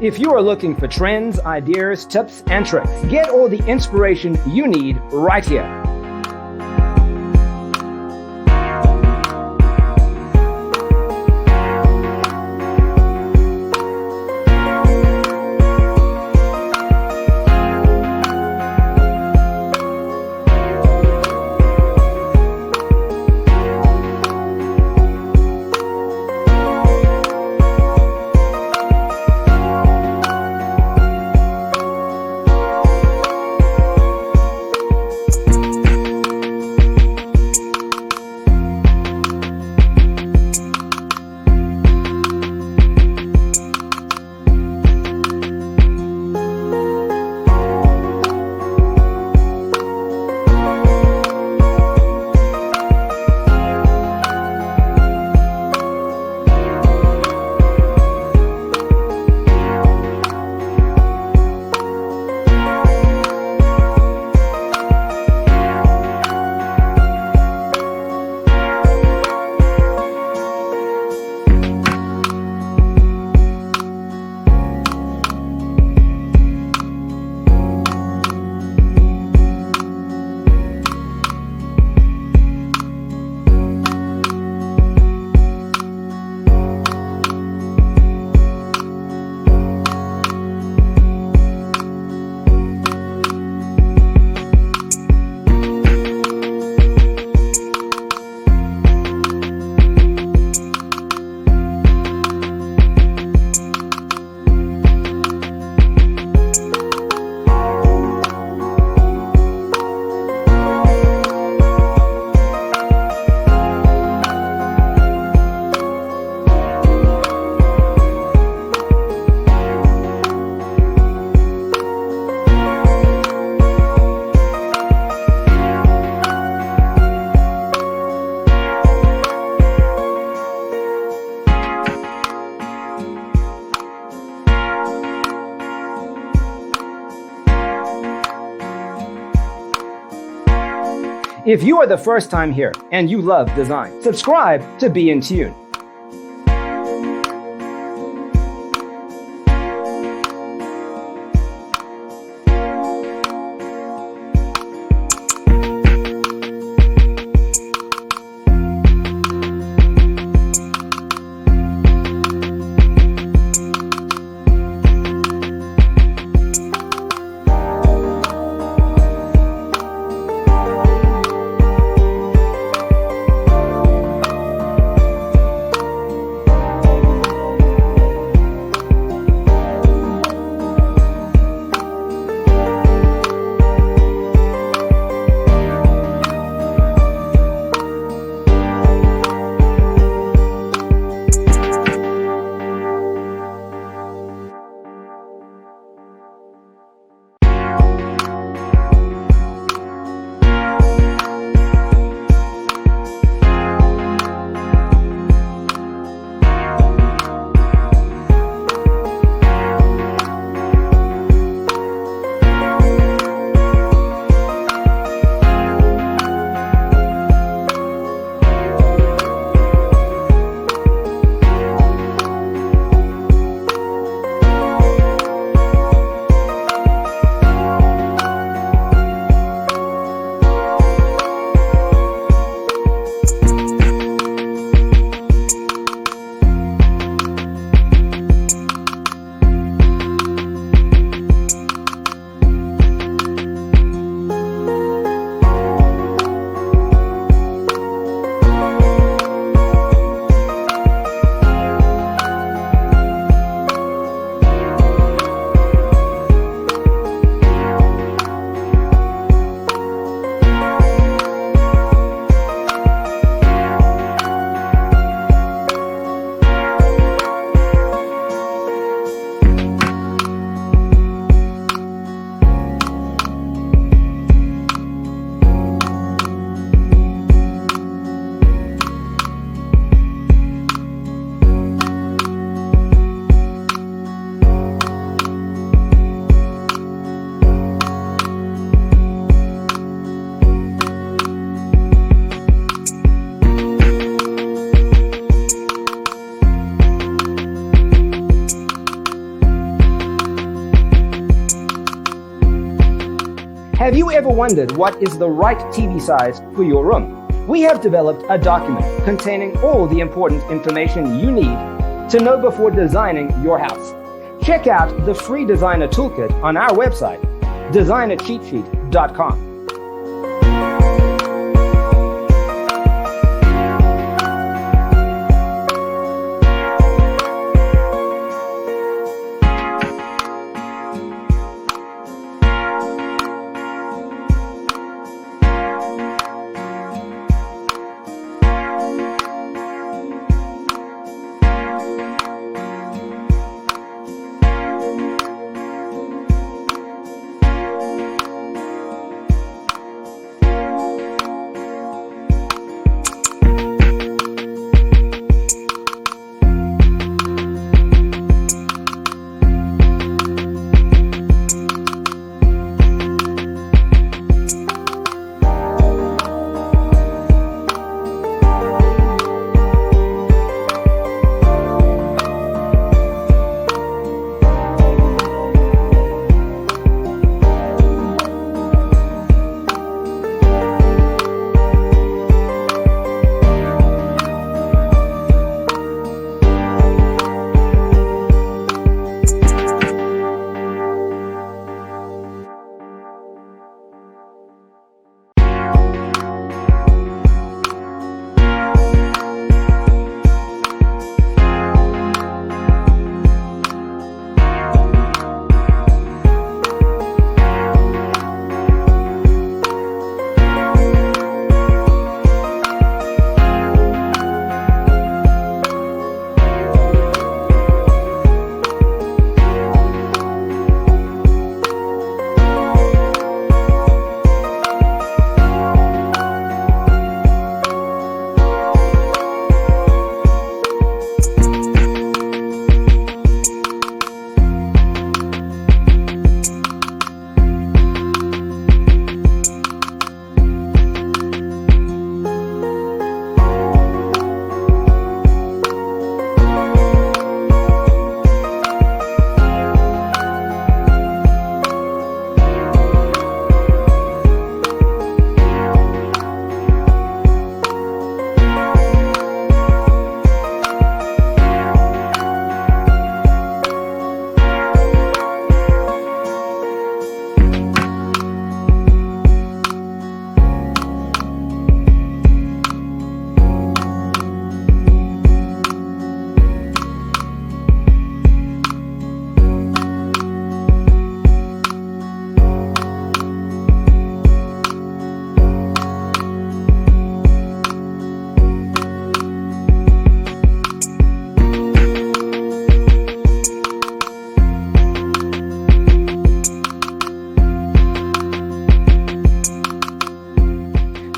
If you are looking for trends, ideas, tips, and tricks, get all the inspiration you need right here. If you are the first time here and you love design, subscribe to be in tune. Have you ever wondered what is the right TV size for your room? We have developed a document containing all the important information you need to know before designing your house. Check out the free designer toolkit on our website, designercheatsheet.com.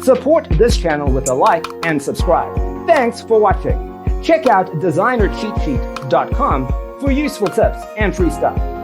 Support this channel with a like and subscribe. Thanks for watching. Check out designercheatsheet.com for useful tips and free stuff.